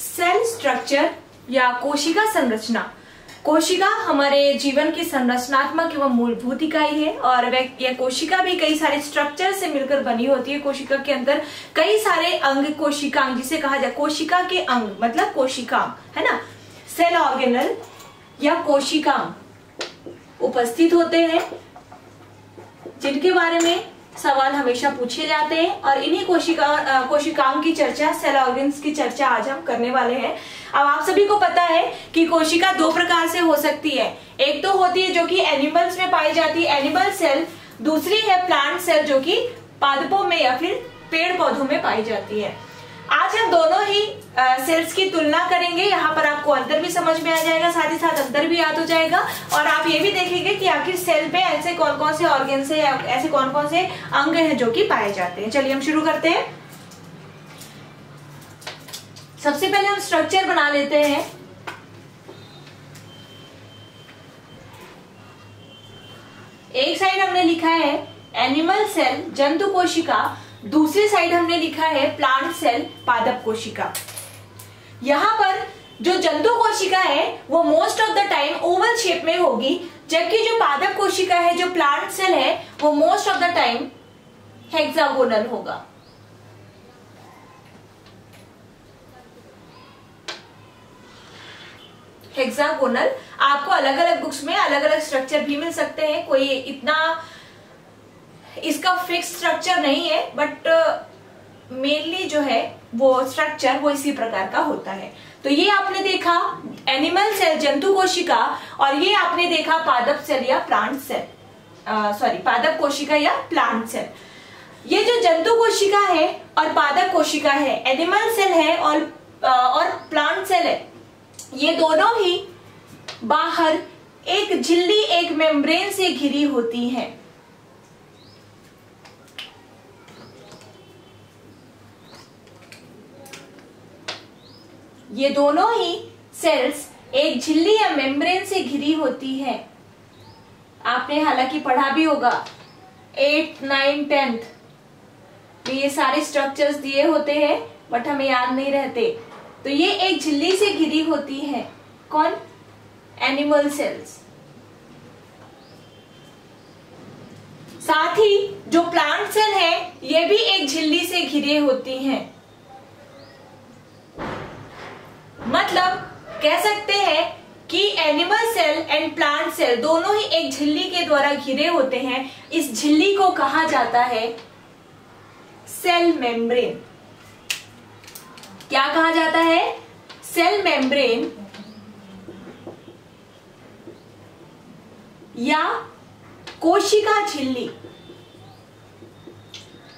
Cell structure या कोशिका संरचना। कोशिका हमारे जीवन की संरचनात्मक एवं मूलभूत इकाई है और यह कोशिका भी कई सारे स्ट्रक्चर से मिलकर बनी होती है। कोशिका के अंदर कई सारे अंग कोशिकांग जिसे कहा जाए, कोशिका के अंग मतलब कोशिकांग है ना, सेल ऑर्गेनल या कोशिकांग उपस्थित होते हैं, जिनके बारे में सवाल हमेशा पूछे जाते हैं। और इन्हीं कोशिकाओं की चर्चा, सेल ऑर्गन्स की चर्चा आज हम करने वाले हैं। अब आप सभी को पता है कि कोशिका दो प्रकार से हो सकती है। एक तो होती है जो कि एनिमल्स में पाई जाती है, एनिमल सेल। दूसरी है प्लांट सेल जो कि पादपों में या फिर पेड़ पौधों में पाई जाती है। आज हम दोनों ही सेल्स की तुलना करेंगे। यहाँ पर आपको अंतर भी समझ में आ जाएगा, साथ ही साथ अंतर भी याद हो जाएगा और आप ये भी देखेंगे कि आखिर सेल पे ऐसे कौन कौन से ऑर्गन से, ऐसे कौन कौन से अंग हैं जो कि पाए जाते हैं। चलिए हम शुरू करते हैं। सबसे पहले हम स्ट्रक्चर बना लेते हैं। एक साइड हमने लिखा है एनिमल सेल, जंतु कोशिका, दूसरी साइड हमने लिखा है प्लांट सेल, पादप कोशिका। यहां पर जो जंतु कोशिका है वो most of the time Oval shape में होगी, जबकि जो पादप कोशिका है, जो प्लांट सेल है, वो most of the time hexagonal होगा। हेक्सागोनल आपको अलग अलग बुक्स में अलग अलग स्ट्रक्चर भी मिल सकते हैं, कोई इतना इसका फिक्स स्ट्रक्चर नहीं है, बट मेनली जो है वो स्ट्रक्चर वो इसी प्रकार का होता है। तो ये आपने देखा एनिमल सेल, जंतु कोशिका, और ये आपने देखा पादप सेल या प्लांट सेल, पादप कोशिका या प्लांट सेल। ये जो जंतु कोशिका है और पादप कोशिका है, एनिमल सेल है और प्लांट सेल है, ये दोनों ही बाहर एक झिल्ली, एक मेम्ब्रेन से घिरी होती हैं। ये दोनों ही सेल्स एक झिल्ली या मेम्ब्रेन से घिरी होती है। आपने हालांकि पढ़ा भी होगा 8, 9, 10th में ये सारे स्ट्रक्चर्स दिए होते हैं, बट हमें याद नहीं रहते। तो ये एक झिल्ली से घिरी होती है। कौन? Animal cells. साथ ही जो प्लांट सेल है ये भी एक झिल्ली से घिरे होती हैं। मतलब कह सकते हैं कि animal cell and plant cell दोनों ही एक झिल्ली के द्वारा घिरे होते हैं। इस झिल्ली को कहा जाता है सेल मेम्ब्रेन। क्या कहा जाता है? सेल मेम्ब्रेन या कोशिका झिल्ली।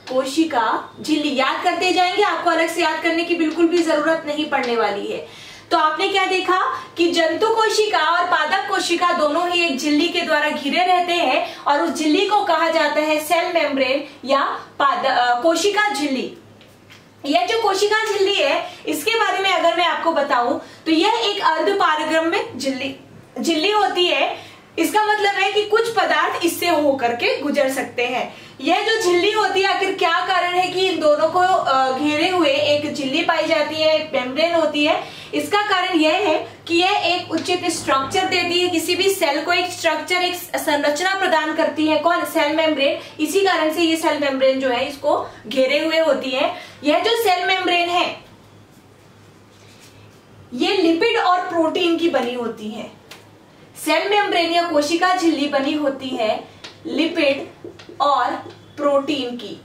कोशिका झिल्ली याद करते जाएंगे, आपको अलग से याद करने की बिल्कुल भी जरूरत नहीं पड़ने वाली है। तो आपने क्या देखा कि जंतु कोशिका और पादप कोशिका दोनों ही एक झिल्ली के द्वारा घिरे रहते हैं और उस झिल्ली को कहा जाता है सेल मेम्ब्रेन या कोशिका झिल्ली। यह जो कोशिका झिल्ली है, इसके बारे में अगर मैं आपको बताऊं तो यह एक अर्धपारगम्य झिल्ली होती है। इसका मतलब है कि कुछ पदार्थ इससे होकर के गुजर सकते हैं। यह जो झिल्ली होती है, आखिर क्या कारण है कि इन दोनों को घेरे हुए एक झिल्ली पाई जाती है, एक मेम्ब्रेन होती है? इसका कारण यह है कि यह एक उचित स्ट्रक्चर देती है, किसी भी सेल को एक स्ट्रक्चर, एक संरचना प्रदान करती है। कौन? Cell membrane. इसी कारण से ये सेल मेम्ब्रेन जो है इसको घेरे हुए होती है। यह जो सेल मेम्ब्रेन है ये लिपिड और प्रोटीन की बनी होती है। सेल मेम्ब्रेन या कोशिका झिल्ली बनी होती है लिपिड और प्रोटीन की।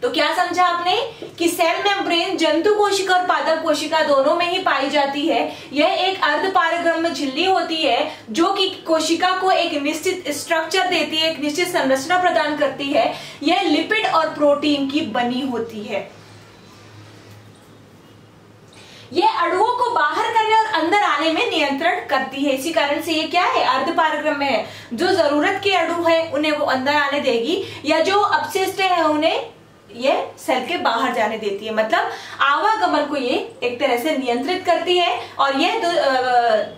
तो क्या समझा आपने कि सेल मेम्ब्रेन जंतु कोशिका और पादप कोशिका दोनों में ही पाई जाती है। यह एक अर्धपारगम्य झिल्ली होती है जो कि कोशिका को एक निश्चित स्ट्रक्चर देती है, एक निश्चित संरचना प्रदान करती है। यह लिपिड और प्रोटीन की बनी होती है। यह अणुओं को बाहर करने और अंदर आने में नियंत्रण करती है। इसी कारण से ये क्या है? अर्धपारगम्य है। जो जरूरत के अणु है उन्हें वो अंदर आने देगी, या जो अपशिष्ट है उन्हें ये सेल के बाहर जाने देती है। मतलब आवागमन को ये एक तरह से नियंत्रित करती है। और ये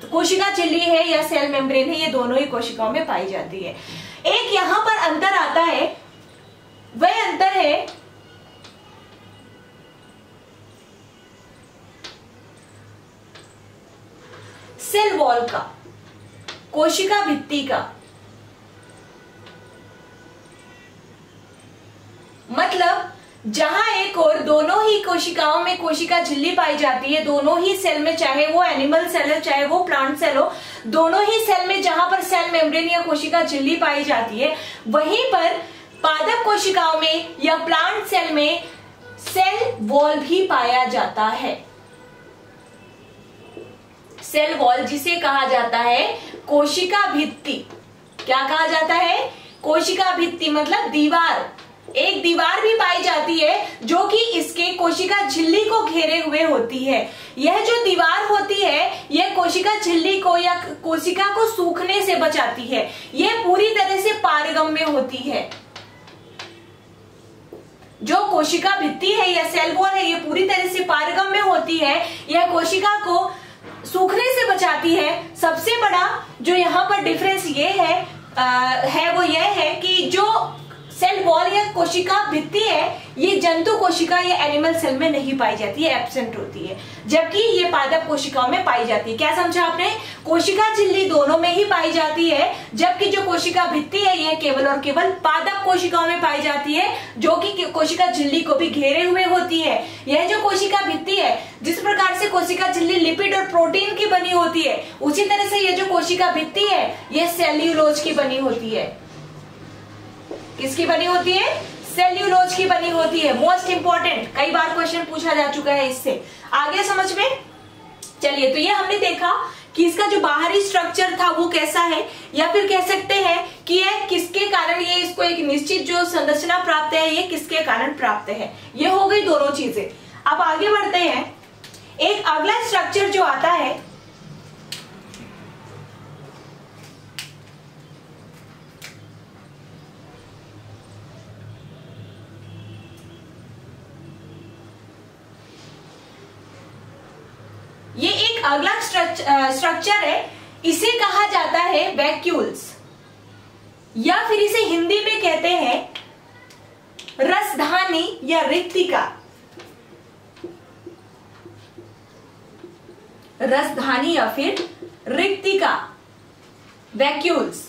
कोशिका झिल्ली है या सेल मेम्ब्रेन है, ये दोनों ही कोशिकाओं में पाई जाती है। एक यहाँ पर अंतर आता है, वह अंतर है सेल वॉल का, कोशिका भित्ति का। मतलब जहां एक और दोनों ही कोशिकाओं में कोशिका झिल्ली पाई जाती है, दोनों ही सेल में, चाहे वो एनिमल सेल हो चाहे वो प्लांट सेल हो, दोनों ही सेल में जहां पर सेल मेम्ब्रेन या कोशिका झिल्ली पाई जाती है, वहीं पर पादप कोशिकाओं में या प्लांट सेल में सेल वॉल भी पाया जाता है। सेल वॉल जिसे कहा जाता है कोशिका भित्ति। क्या कहा जाता है? कोशिका भित्ति मतलब दीवार। एक दीवार भी पाई जाती है जो कि इसके कोशिका झिल्ली को घेरे हुए होती है। यह जो दीवार होती है यह कोशिका झिल्ली को या कोशिका को सूखने से बचाती है। यह पूरी तरह से पारगम्य होती है। जो कोशिका भित्ति है या सेल वॉल है, यह पूरी तरह से पारगम्य होती है। यह कोशिका को सूखने से बचाती है। सबसे बड़ा जो यहाँ पर डिफरेंस ये है वो यह है कि जो सेल वॉल या कोशिका भित्ति है ये जंतु कोशिका या एनिमल सेल में नहीं पाई जाती है, एब्सेंट होती है, जबकि ये पादप कोशिकाओं में पाई जाती है। क्या समझा आपने? कोशिका झिल्ली दोनों में ही पाई जाती है, जबकि जो कोशिका भित्ति है यह केवल और केवल पादप कोशिकाओं में पाई जाती है, जो कि कोशिका झिल्ली को भी घेरे हुए होती है। यह जो कोशिका भित्ति है, जिस प्रकार से कोशिका झिल्ली लिपिड और प्रोटीन की बनी होती है, उसी तरह से यह जो कोशिका भित्ति है यह सेल्यूलोज की बनी होती है। किसकी बनी होती है? सेल्यूलोज की बनी होती है। मोस्ट इंपॉर्टेंट, कई बार क्वेश्चन पूछा जा चुका है इससे। आगे समझ में चलिए, तो ये हमने देखा कि इसका जो बाहरी स्ट्रक्चर था वो कैसा है, या फिर कह सकते हैं कि यह किसके कारण, ये इसको एक निश्चित जो संरचना प्राप्त है ये किसके कारण प्राप्त है। ये हो गई दोनों चीजें। अब आगे बढ़ते हैं। एक अगला स्ट्रक्चर जो आता है ये एक अगला स्ट्रक्चर है, इसे कहा जाता है वैक्यूल्स, या फिर इसे हिंदी में कहते हैं रसधानी या रिक्तिका। रसधानी या फिर रिक्तिका, वैक्यूल्स।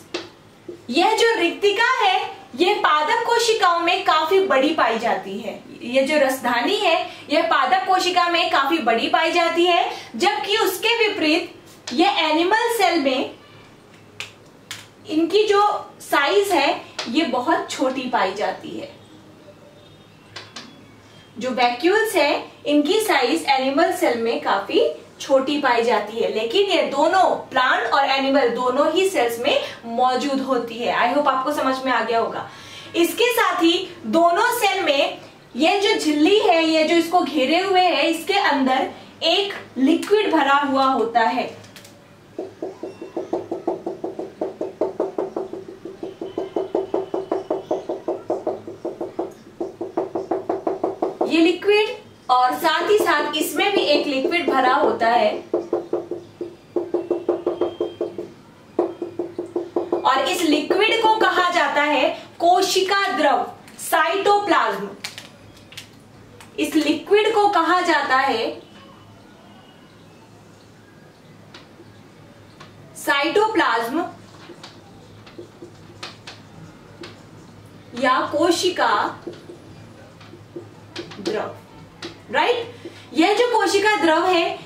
यह जो रिक्तिका है यह पादप कोशिकाओं में काफी बड़ी पाई जाती है। यह जो रसधानी है यह पादप कोशिका में काफी बड़ी पाई जाती है, जबकि उसके विपरीत यह एनिमल सेल में इनकी जो साइज है ये बहुत छोटी पाई जाती है। जो वैक्यूल्स है इनकी साइज एनिमल सेल में काफी छोटी पाई जाती है, लेकिन ये दोनों प्लांट और एनिमल दोनों ही सेल्स में मौजूद होती है। आई होप आपको समझ में आ गया होगा। इसके साथ ही दोनों सेल में ये जो झिल्ली है, ये जो इसको घेरे हुए है, इसके अंदर एक लिक्विड भरा हुआ होता है। ये लिक्विड और साथ ही साथ इसमें भी एक लिक्विड भरा होता है, और इस लिक्विड को कहा जाता है कोशिका द्रव, साइटोप्लाज्म। इस लिक्विड को कहा जाता है साइटोप्लाज्म या कोशिका द्रव। राइट? यह जो कोशिका द्रव है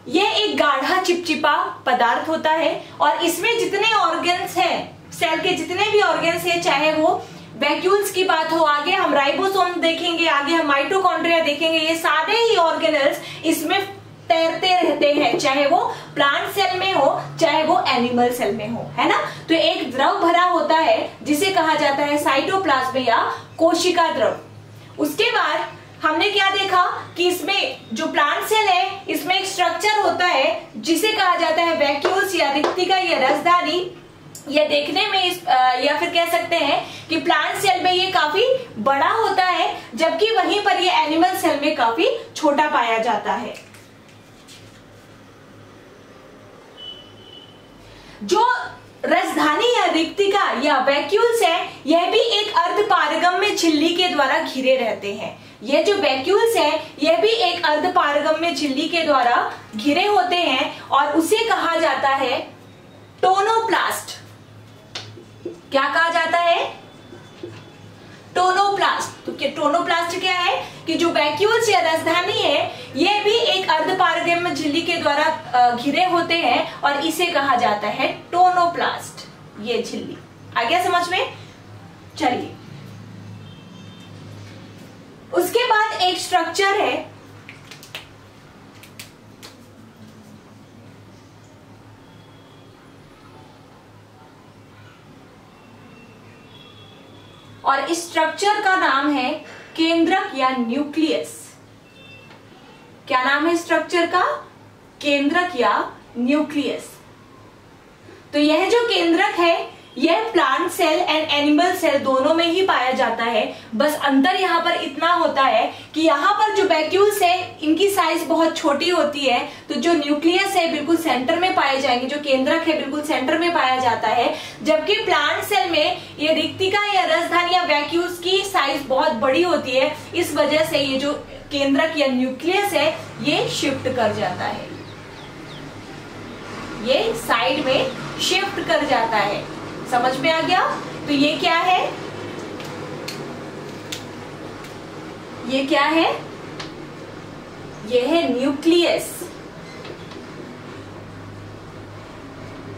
यह एक गाढ़ा चिपचिपा पदार्थ होता है, और इसमें जितने ऑर्गन्स हैं, सेल के जितने भी ऑर्गन्स हैं, चाहे वो वैक्यूल्स की बात हो, आगे हम राइबोसोम देखेंगे, आगे हम माइटोकॉन्ड्रिया देखेंगे, ये सारे ही ऑर्गेनल्स इसमें तैरते रहते हैं, चाहे वो प्लांट सेल में हो चाहे वो एनिमल सेल में हो, है ना। तो एक द्रव भरा होता है जिसे कहा जाता है साइटोप्लाज्म या कोशिका द्रव। उसके बाद हमने क्या देखा कि इसमें जो प्लांट सेल है इसमें एक स्ट्रक्चर होता है जिसे कहा जाता है वैक्यूल्स या रिक्तिका या रसधानी। यह देखने में या फिर कह सकते हैं कि प्लांट सेल में ये काफी बड़ा होता है, जबकि वहीं पर ये एनिमल सेल में काफी छोटा पाया जाता है। जो रसधानी या रिक्तिका या वैक्यूल्स है यह भी एक अर्ध पारगम्य झिल्ली के द्वारा घिरे रहते हैं। ये जो वैक्यूल्स है ये भी एक अर्धपारगम्य झिल्ली के द्वारा घिरे होते हैं और उसे कहा जाता है टोनोप्लास्ट। क्या कहा जाता है? टोनोप्लास्ट। तो टोनोप्लास्ट क्या है कि जो वैक्यूल्स या राजधानी है ये भी एक अर्धपारगम्य झिल्ली के द्वारा घिरे होते हैं और इसे कहा जाता है टोनोप्लास्ट। ये झिल्ली आ गया समझ में? चलिए, उसके बाद एक स्ट्रक्चर है और इस स्ट्रक्चर का नाम है केंद्रक या न्यूक्लियस। क्या नाम है स्ट्रक्चर का? केंद्रक या न्यूक्लियस। तो यह जो केंद्रक है यह plant cell and animal cell दोनों में ही पाया जाता है। बस अंतर यहाँ पर इतना होता है कि यहाँ पर जो वैक्यूल्स है इनकी साइज बहुत छोटी होती है, तो जो न्यूक्लियस है बिल्कुल सेंटर में पाए जाएंगे, जो केंद्रक है बिल्कुल सेंटर में पाया जाता है। जबकि प्लांट सेल में ये रिक्तिका या रसधानी या वैक्यूल्स की साइज बहुत बड़ी होती है, इस वजह से ये जो केंद्रक या न्यूक्लियस है ये शिफ्ट कर जाता है, ये साइड में शिफ्ट कर जाता है। समझ में आ गया? तो ये क्या है? ये क्या है? ये है न्यूक्लियस।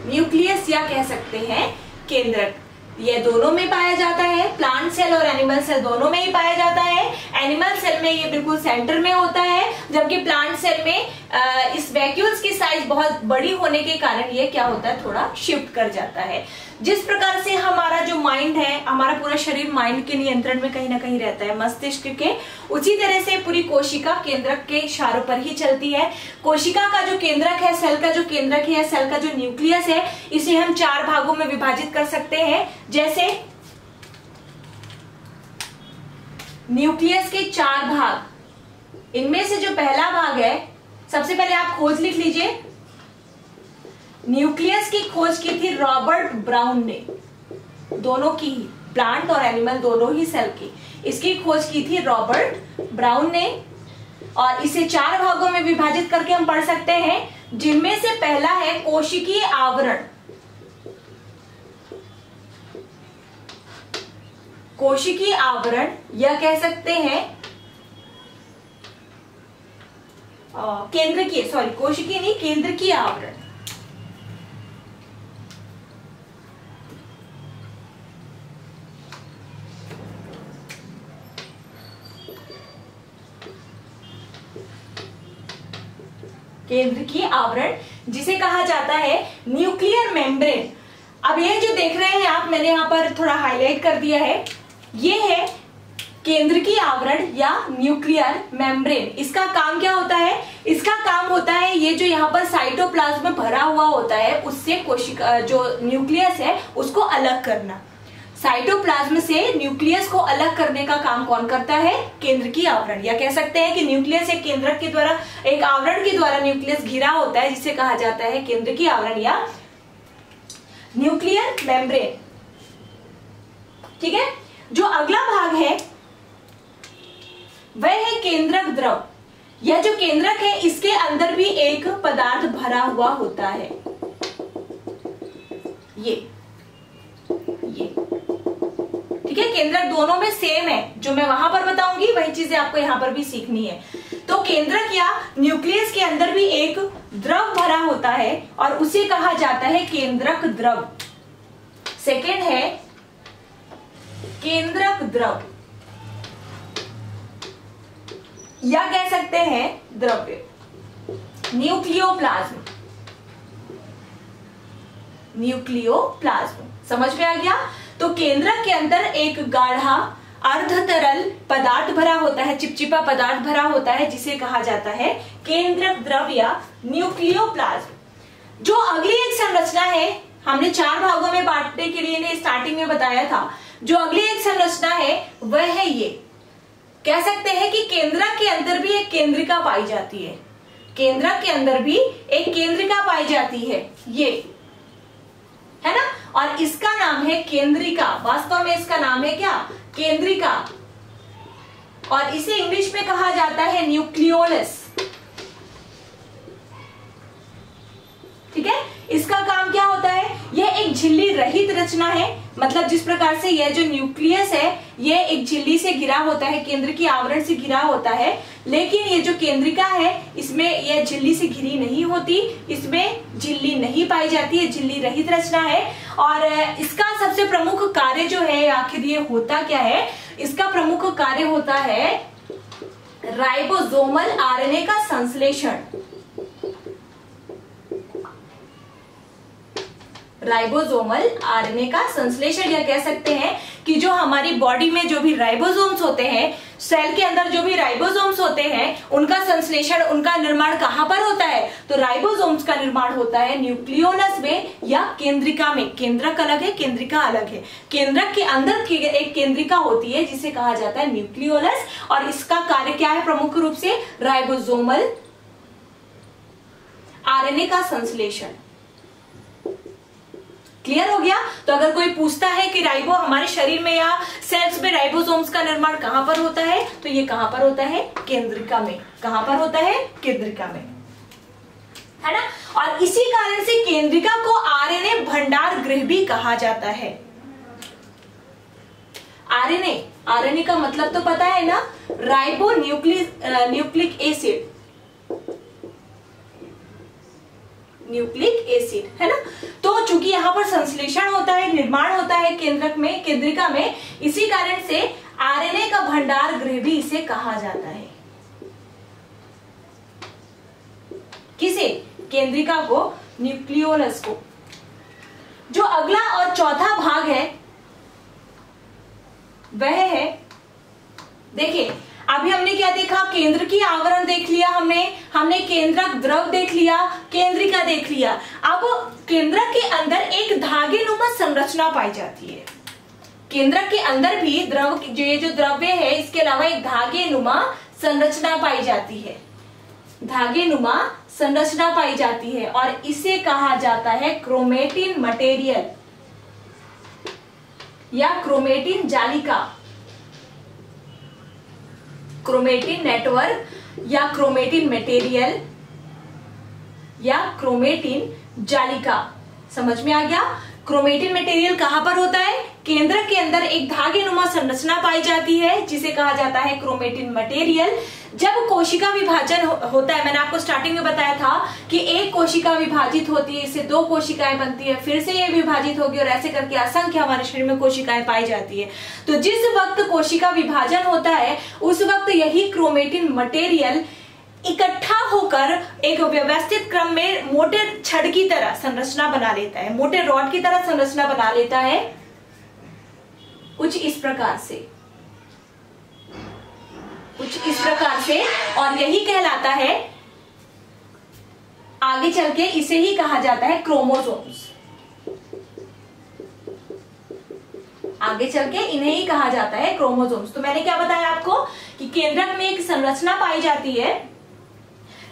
न्यूक्लियस या कह सकते हैं केंद्रक। ये दोनों में पाया जाता है, प्लांट सेल और एनिमल सेल दोनों में ही पाया जाता है। एनिमल सेल में ये बिल्कुल सेंटर में होता है, जबकि प्लांट सेल में इस वैक्यूल्स की साइज बहुत बड़ी होने के कारण ये क्या होता है, थोड़ा शिफ्ट कर जाता है। जिस प्रकार से हमारा जो माइंड है, हमारा पूरा शरीर माइंड के नियंत्रण में कहीं ना कहीं रहता है, मस्तिष्क के, उसी तरह से पूरी कोशिका केंद्रक के इशारों पर ही चलती है। कोशिका का जो केंद्रक है, सेल का जो केंद्रक है, सेल का जो न्यूक्लियस है, इसे हम 4 भागों में विभाजित कर सकते हैं। जैसे न्यूक्लियस के 4 भाग, इनमें से जो पहला भाग है, सबसे पहले आप खोज लिख लीजिए। न्यूक्लियस की खोज की थी रॉबर्ट ब्राउन ने, दोनों की, प्लांट और एनिमल दोनों ही सेल की, इसकी खोज की थी रॉबर्ट ब्राउन ने। और इसे 4 भागों में विभाजित करके हम पढ़ सकते हैं, जिनमें से पहला है कोशिकीय आवरण। कोशिकीय आवरण या कह सकते हैं केंद्रकीय, सॉरी कोशिकीय नहीं, केंद्रकीय आवरण। केंद्रकीय आवरण जिसे कहा जाता है न्यूक्लियर मेम्ब्रेन। अब ये जो देख रहे हैं आप, मैंने यहाँ पर थोड़ा हाईलाइट कर दिया है, ये है केंद्रकीय आवरण या न्यूक्लियर मेम्ब्रेन। इसका काम क्या होता है? इसका काम होता है ये जो यहाँ पर साइटोप्लाज्म में भरा हुआ होता है उससे कोशिका जो न्यूक्लियस है उसको अलग करना। साइटोप्लाज्म से न्यूक्लियस को अलग करने का काम कौन करता है? केंद्रकीय आवरण। या कह सकते हैं कि न्यूक्लियस एक केंद्रक के द्वारा, एक आवरण के द्वारा न्यूक्लियस घिरा होता है, जिसे कहा जाता है केंद्रकीय आवरण या न्यूक्लियर मेम्ब्रेन। ठीक है, जो अगला भाग है वह है केंद्रक द्रव। यह जो केंद्रक है इसके अंदर भी एक पदार्थ भरा हुआ होता है, ये ठीक है। केंद्रक दोनों में सेम है, जो मैं वहां पर बताऊंगी वही चीजें आपको यहां पर भी सीखनी है। तो केंद्रक या न्यूक्लियस के अंदर भी एक द्रव भरा होता है और उसे कहा जाता है केंद्रक द्रव। सेकेंड है केंद्रक द्रव या कह सकते हैं द्रव्य, न्यूक्लियोप्लाज्म। न्यूक्लियोप्लाज्म समझ में आ गया? तो केंद्रक के अंदर एक गाढ़ा अर्धतरल पदार्थ भरा होता है, चिपचिपा पदार्थ भरा होता है, जिसे कहा जाता है केंद्रक द्रव या न्यूक्लियोप्लाज्म। जो अगली एक संरचना है, हमने 4 भागों में बांटने के लिए स्टार्टिंग में बताया था, जो अगली एक संरचना है वह है ये। कह सकते हैं कि केंद्रक के अंदर भी एक केंद्रिका पाई जाती है, केंद्रक के अंदर भी एक केंद्रिका पाई जाती है, ये है ना, और इसका नाम है केंद्रिका। वास्तव में इसका नाम है क्या? केंद्रिका। और इसे इंग्लिश में कहा जाता है न्यूक्लियोलस। ठीक है, इसका काम क्या होता है, यह एक झिल्ली रहित रचना है। मतलब जिस प्रकार से यह जो न्यूक्लियस है यह एक झिल्ली से घिरा होता है, केंद्र की आवरण से घिरा होता है, लेकिन ये जो केंद्रिका है इसमें यह झिल्ली से घिरी नहीं होती, इसमें झिल्ली नहीं पाई जाती है, झिल्ली रहित रचना है। और इसका सबसे प्रमुख कार्य जो है, आखिर ये होता क्या है, इसका प्रमुख कार्य होता है राइबोसोमल आरएनए का संश्लेषण। राइबोसोमल आरएनए का संश्लेषण, या कह सकते हैं कि जो हमारी बॉडी में जो भी राइबोसोम्स होते हैं, सेल के अंदर जो भी राइबोसोम्स होते हैं, उनका संश्लेषण, उनका निर्माण कहां पर होता है, तो राइबोसोम्स का निर्माण होता है न्यूक्लियोलस में या केंद्रिका में। केंद्रक अलग है, केंद्रिका अलग है। केंद्रक के अंदर एक केंद्रिका होती है जिसे कहा जाता है न्यूक्लियोलस, और इसका कार्य क्या है, प्रमुख रूप से राइबोसोमल आरएनए का संश्लेषण। क्लियर हो गया। तो अगर कोई पूछता है कि राइबो हमारे शरीर में या सेल्स में राइबोसोम्स का निर्माण कहां पर होता है, तो ये कहां पर होता है, केंद्रिका में। कहां पर होता है, केंद्रिका में, है ना। और इसी कारण से केंद्रिका को आरएनए भंडार गृह भी कहा जाता है। आरएनए का मतलब तो पता है ना, ribo nucleic acid, nucleic acid, है ना। तो चूंकि यहां पर संश्लेषण होता है, निर्माण होता है केंद्रक में, केंद्रिका में, इसी कारण से आरएनए का भंडार गृह भी इसे कहा जाता है। किसे, केंद्रिका को, न्यूक्लियोलस को। जो अगला और चौथा भाग है वह है, देखिए अभी हमने क्या देखा, केंद्र की आवरण देख लिया हमने केंद्रक द्रव देख लिया, केंद्रिका देख लिया। अब केंद्रक के अंदर एक धागेनुमा संरचना पाई जाती है। केंद्रक के अंदर भी द्रव, ये जो द्रव्य है, इसके अलावा एक धागेनुमा संरचना पाई जाती है। धागेनुमा संरचना पाई जाती है और इसे कहा जाता है क्रोमेटिन मटेरियल या क्रोमेटिन जालिका, क्रोमेटिन नेटवर्क या क्रोमेटिन मटेरियल या क्रोमेटिन जालिका। समझ में आ गया। क्रोमेटिन मटेरियल कहां पर होता है, केंद्रक के अंदर एक धागेनुमा संरचना पाई जाती है जिसे कहा जाता है क्रोमेटिन मटेरियल। जब कोशिका विभाजन होता है, मैंने आपको स्टार्टिंग में बताया था कि एक कोशिका विभाजित होती है, इससे दो कोशिकाएं बनती है, फिर से ये विभाजित होगी और ऐसे करके असंख्य हमारे शरीर में कोशिकाएं पाई जाती है। तो जिस वक्त कोशिका विभाजन होता है उस वक्त यही क्रोमेटिन मटेरियल इकट्ठा होकर एक व्यवस्थित क्रम में मोटे छड़ की तरह संरचना बना लेता है, मोटे रॉड की तरह संरचना बना लेता है, कुछ इस प्रकार से, कुछ इस प्रकार से। और यही कहलाता है, आगे चल के इसे ही कहा जाता है क्रोमोसोम्स। आगे चल के इन्हें ही कहा जाता है क्रोमोसोम्स। तो मैंने क्या बताया आपको कि केंद्रक में एक संरचना पाई जाती है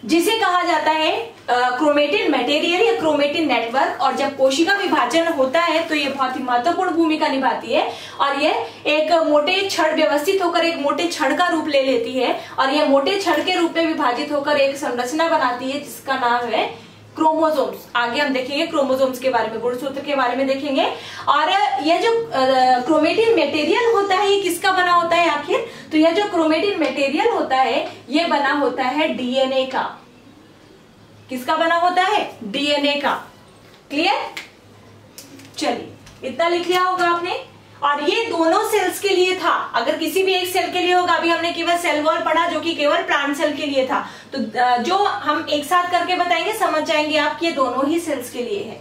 जिसे कहा जाता है क्रोमेटिन मटेरियल या क्रोमेटिन नेटवर्क। और जब कोशिका विभाजन होता है तो ये बहुत ही महत्वपूर्ण भूमिका निभाती है और ये एक मोटे छड़ व्यवस्थित होकर एक मोटे छड़ का रूप ले लेती है और यह मोटे छड़ के रूप में विभाजित होकर एक संरचना बनाती है जिसका नाम है क्रोमोसोम्स। आगे हम देखेंगे क्रोमोसोम्स के बारे में, गुणसूत्र के बारे में देखेंगे। और यह जो क्रोमेटिन मटेरियल होता है ये किसका बना होता है आखिर, तो यह जो क्रोमेटिन मटेरियल होता है ये बना होता है डीएनए का। किसका बना होता है, डीएनए का। क्लियर, चलिए इतना लिख लिया होगा आपने। और ये दोनों सेल्स के लिए था, अगर किसी भी एक सेल के लिए होगा, अभी हमने केवल सेल वॉल पढ़ा जो कि केवल प्लांट सेल के लिए था, तो जो हम एक साथ करके बताएंगे समझ जाएंगे आप कि ये दोनों ही सेल्स के लिए है।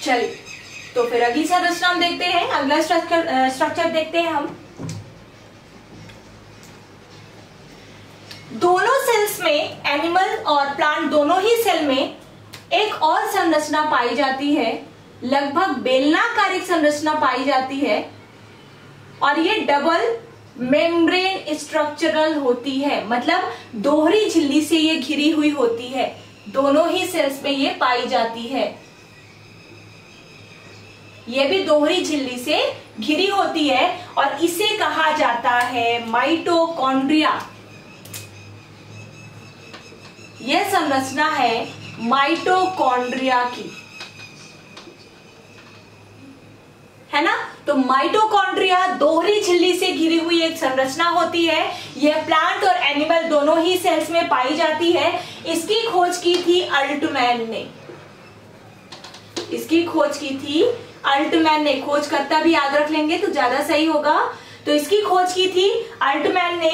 चलिए तो फिर अगली संरचना हम देखते हैं, अगला स्ट्रक्चर देखते हैं हम। दोनों सेल्स में, एनिमल और प्लांट दोनों ही सेल में एक और संरचना पाई जाती है, लगभग बेलनाकार एक संरचना पाई जाती है और ये डबल मेम्ब्रेन स्ट्रक्चरल होती है, मतलब दोहरी झिल्ली से ये घिरी हुई होती है। दोनों ही सेल्स में ये पाई जाती है। ये भी दोहरी झिल्ली से घिरी होती है और इसे कहा जाता है माइटोकॉन्ड्रिया। यह संरचना है माइटोकॉन्ड्रिया की, है ना। तो माइटोकॉन्ड्रिया दोहरी झिल्ली से घिरी हुई एक संरचना होती है। यह प्लांट और एनिमल दोनों ही सेल्स में पाई जाती है। इसकी खोज की थी अल्टमैन ने। इसकी खोज की थी अल्टमैन ने। खोजकर्ता भी याद रख लेंगे तो ज्यादा सही होगा। तो इसकी खोज की थी अल्टमैन ने,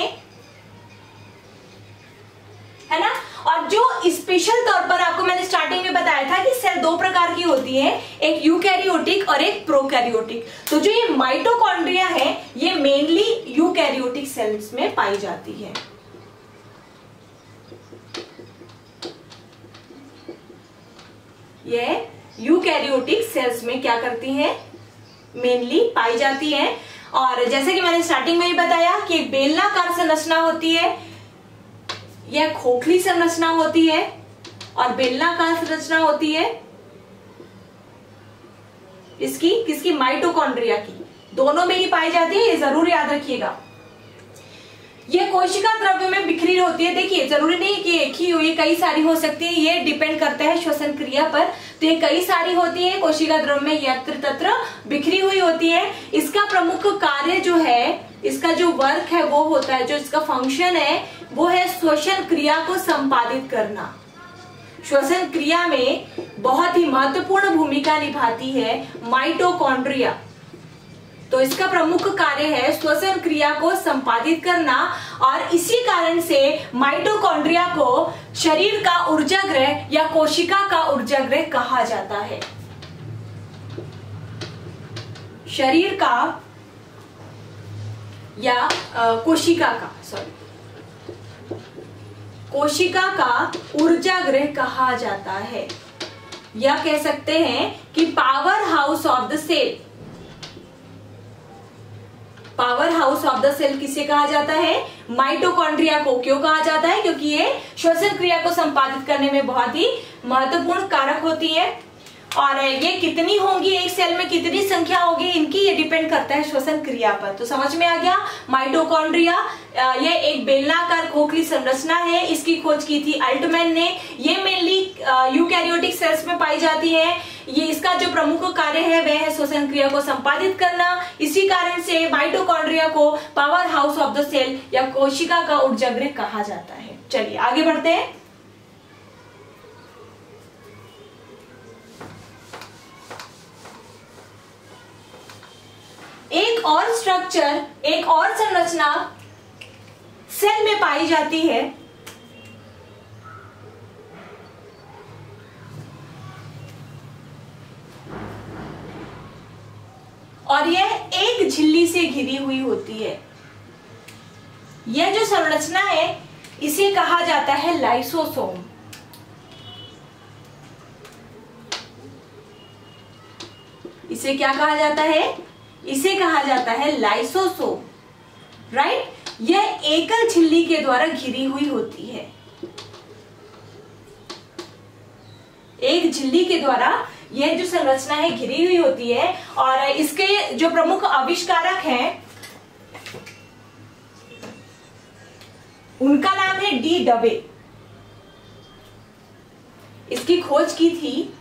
है ना। और जो स्पेशल तौर पर आपको मैंने स्टार्टिंग में बताया था कि सेल दो प्रकार की होती है, एक यूकैरियोटिक और एक प्रोकैरियोटिक। तो जो ये माइटोकॉन्ड्रिया है ये मेनली यूकैरियोटिक सेल्स में पाई जाती है। ये यूकैरियोटिक सेल्स में क्या करती हैं, मेनली पाई जाती हैं। और जैसे कि मैंने स्टार्टिंग में ही बताया कि एक बेलनाकार संरचना होती है, यह खोखली संरचना होती है और बेलनाकार संरचना होती है इसकी, किसकी, माइटोकॉन्ड्रिया की। दोनों में ही पाई जाती है, ये जरूर याद रखिएगा। ये कोशिका द्रव्य में बिखरी होती है। देखिए जरूरी नहीं कि एक ही हो, ये कई सारी हो सकती है, ये डिपेंड करता है श्वसन क्रिया पर। तो ये कई सारी होती है कोशिका द्रव्य में, यत्र तत्र बिखरी हुई होती है। इसका प्रमुख कार्य जो है, इसका जो वर्क है वो होता है, जो इसका फंक्शन है वो है श्वसन क्रिया को संपादित करना। श्वसन क्रिया में बहुत ही महत्वपूर्ण भूमिका निभाती है माइटोकॉन्ड्रिया। तो इसका प्रमुख कार्य है श्वसन क्रिया को संपादित करना और इसी कारण से माइटोकॉन्ड्रिया को शरीर का ऊर्जागृह या कोशिका का ऊर्जागृह कहा जाता है। शरीर का या कोशिका का, कोशिका का ऊर्जागृह कहा जाता है, या कह सकते हैं कि power house of the cell. Power house of the cell किसे कहा जाता है, माइटोकॉन्ड्रिया को। क्यों कहा जाता है, क्योंकि ये श्वसन क्रिया को संपादित करने में बहुत ही महत्वपूर्ण कारक होती है। और ये कितनी होंगी, एक सेल में कितनी संख्या होगी इनकी, ये डिपेंड करता है श्वसन क्रिया पर। तो समझ में आ गया। माइटोकॉन्ड्रिया ये एक बेलनाकार खोखली संरचना है। इसकी खोज की थी अल्टमैन ने। ये मेनली यूकैरियोटिक सेल्स में पाई जाती है। ये इसका जो प्रमुख कार्य है वह है श्वसन क्रिया को संपादित करना। इसी कारण से माइटोकॉन्ड्रिया को power house of the cell या कोशिका का ऊर्जागृह कहा जाता है। चलिए आगे बढ़ते हैं। एक और स्ट्रक्चर, एक और संरचना सेल में पाई जाती है, और यह एक झिल्ली से घिरी हुई होती है। यह जो संरचना है इसे कहा जाता है लाइसोसोम। इसे क्या कहा जाता है, इसे कहा जाता है लाइसोसोम, राइट। यह एकल झिल्ली के द्वारा घिरी हुई होती है। एक झिल्ली के द्वारा यह जो संरचना है घिरी हुई होती है। और इसके जो प्रमुख आविष्कारक हैं उनका नाम है डी डबे। इसकी खोज की थी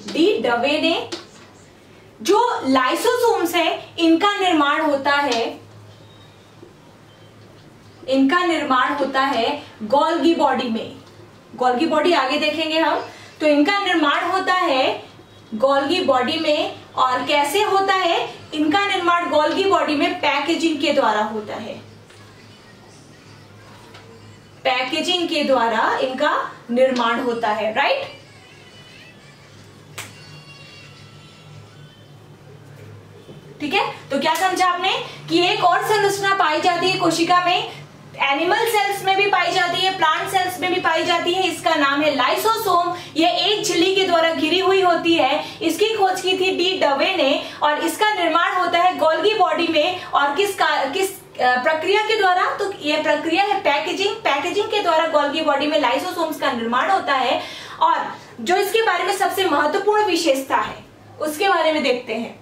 डी डबे ने। जो लाइसोसोम्स है इनका निर्माण होता है गोल्गी बॉडी में। गोल्गी बॉडी आगे देखेंगे हम। तो इनका निर्माण होता है गोल्गी बॉडी में। और कैसे होता है इनका निर्माण गोल्गी बॉडी में, पैकेजिंग के द्वारा होता है। पैकेजिंग के द्वारा इनका निर्माण होता है, राइट। ठीक है। तो क्या क्या समझा आपने कि एक और संरचना पाई जाती है कोशिका में, एनिमल सेल्स में भी पाई जाती है, प्लांट सेल्स में भी पाई जाती है, इसका नाम है लाइसोसोम। ये एक झिल्ली के द्वारा घिरी हुई होती है। इसकी खोज की थी डी डवे ने और इसका निर्माण होता है गोल्गी बॉडी में। और किस प्रक्रिया के द्वारा? तो ये प्रक्रिया है पैकेजिंग के द्वारा गोल्गी बॉडी में लाइसोसोम्स का निर्माण होता है। और जो इसके बारे में सबसे महत्वपूर्ण विशेषता है उसके बारे में देखते हैं।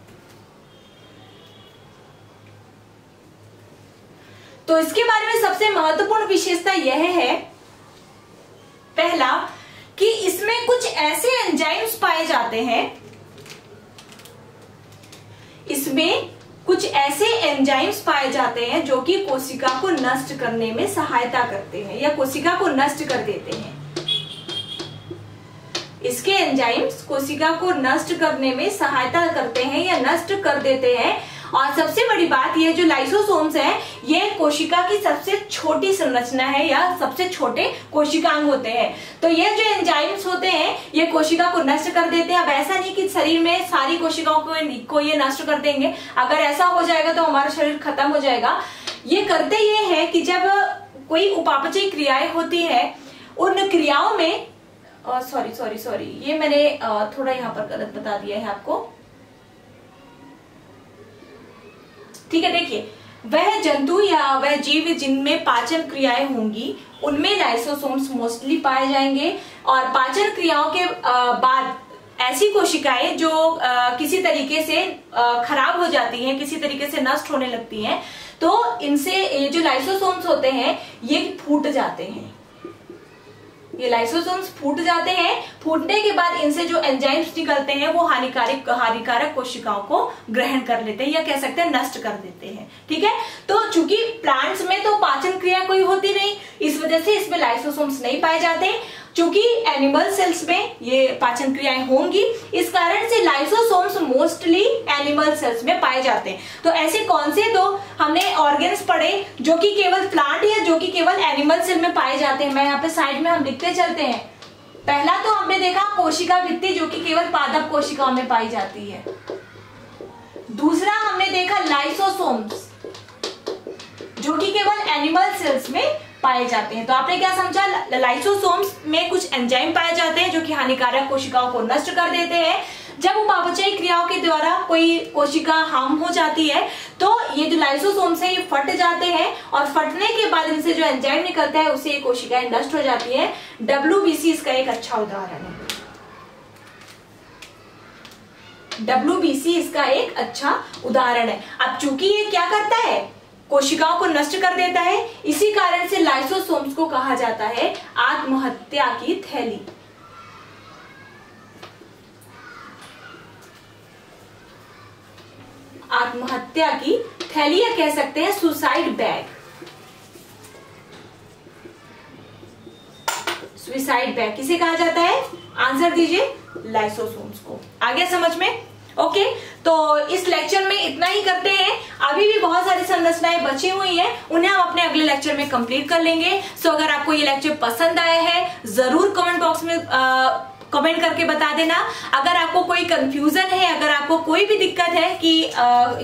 तो इसके बारे में सबसे महत्वपूर्ण विशेषता यह है, पहला कि इसमें कुछ ऐसे एंजाइम्स पाए जाते हैं, इसमें कुछ ऐसे एंजाइम्स पाए जाते हैं जो कि कोशिका को नष्ट करने में सहायता करते हैं या कोशिका को नष्ट कर देते हैं। इसके एंजाइम्स कोशिका को नष्ट करने में सहायता करते हैं या नष्ट कर देते हैं। और सबसे बड़ी बात यह, जो लाइसोसोम्स है ये कोशिका की सबसे छोटी संरचना है या सबसे छोटे कोशिकांग होते हैं। तो ये जो एंजाइम्स होते हैं ये कोशिका को नष्ट कर देते हैं। अब ऐसा नहीं कि शरीर में सारी कोशिकाओं को ये नष्ट कर देंगे, अगर ऐसा हो जाएगा तो हमारा शरीर खत्म हो जाएगा। ये करते ये है कि जब कोई उपापचयी क्रियाएं होती है उन क्रियाओं में सॉरी ये मैंने थोड़ा यहाँ पर गलत बता दिया है आपको, ठीक है। देखिए, वह जंतु या वह जीव जिनमें पाचन क्रियाएं होंगी उनमें लाइसोसोम्स मोस्टली पाए जाएंगे। और पाचन क्रियाओं के बाद ऐसी कोशिकाएं जो किसी तरीके से खराब हो जाती हैं, किसी तरीके से नष्ट होने लगती हैं, तो इनसे ये जो लाइसोसोम्स होते हैं ये फूट जाते हैं। ये लाइसोसोम्स फूट जाते हैं। फूटने के बाद इनसे जो एंजाइम्स निकलते हैं वो हानिकारक कोशिकाओं को ग्रहण कर लेते हैं या कह सकते हैं नष्ट कर देते हैं, ठीक है। तो चूंकि प्लांट्स में तो पाचन क्रिया कोई होती नहीं, इस वजह से इसमें लाइसोसोम्स नहीं पाए जाते। चूंकि एनिमल सेल्स में ये पाचन क्रियाएं होंगी, इस कारण से लाइसोसोम्स मोस्टली एनिमल सेल्स में पाए जाते हैं। तो ऐसे कौन से दो हमने ऑर्गन्स पढ़े जो कि केवल प्लांट या जो कि केवल एनिमल सेल में पाए जाते हैं? मैं यहाँ पे साइड में हम लिखते चलते हैं। पहला तो हमने देखा कोशिका भित्ति जो कि केवल पादप कोशिकाओं में पाई जाती है। दूसरा हमने देखा लाइसोसोम्स जो कि केवल एनिमल सेल्स में पाए जाते हैं। तो आपने क्या समझा? लाइसोसोम्स में कुछ एंजाइम पाए जाते हैं जो कि हानिकारक कोशिकाओं को नष्ट कर देते हैं। जब उपापचयी क्रियाओं के द्वारा कोई कोशिका हार्म हो जाती है तो ये जो लाइसोसोम्स है ये फट जाते हैं और फटने के बाद इनसे जो एंजाइम निकलता है उससे कोशिकाएं नष्ट हो जाती है। WBC इसका एक अच्छा उदाहरण है। WBC इसका एक अच्छा उदाहरण है। अब चूंकि ये क्या करता है, कोशिकाओं को नष्ट कर देता है, इसी कारण से लाइसोसोम्स को कहा जाता है आत्महत्या की थैली। आत्महत्या की थैली या कह सकते हैं सुसाइड बैग। सुसाइड बैग किसे कहा जाता है? आंसर दीजिए, लाइसोसोम्स को। आ गया समझ में? ओके, तो इस लेक्चर में इतना ही करते हैं। अभी भी बहुत सारी संरचनाएं बची हुई हैं, उन्हें हम अपने अगले लेक्चर में कंप्लीट कर लेंगे। सो अगर आपको ये लेक्चर पसंद आया है जरूर कमेंट बॉक्स में कमेंट करके बता देना। अगर आपको कोई कंफ्यूजन है, अगर आपको कोई भी दिक्कत है कि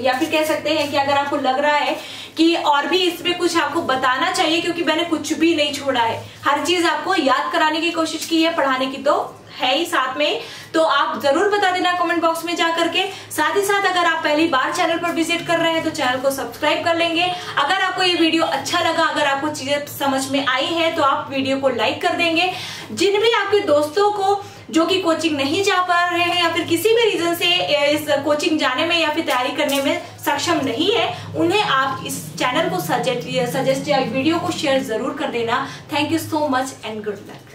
या फिर कह सकते हैं कि अगर आपको लग रहा है कि और भी इसमें कुछ आपको बताना चाहिए, क्योंकि मैंने कुछ भी नहीं छोड़ा है, हर चीज आपको याद कराने की कोशिश की है, पढ़ाने की तो है ही साथ में, तो आप जरूर बता देना कमेंट बॉक्स में जा करके। साथ ही साथ अगर आप पहली बार चैनल पर विजिट कर रहे हैं तो चैनल को सब्सक्राइब कर लेंगे। अगर आपको ये वीडियो अच्छा लगा, अगर आपको चीजें समझ में आई है तो आप वीडियो को लाइक कर देंगे। जिन भी आपके दोस्तों को जो कि कोचिंग नहीं जा पा रहे हैं या फिर किसी भी रीजन से इस कोचिंग जाने में या फिर तैयारी करने में सक्षम नहीं है, उन्हें आप इस चैनल को सजेस्ट या वीडियो को शेयर जरूर कर देना। Thank you so much and good luck.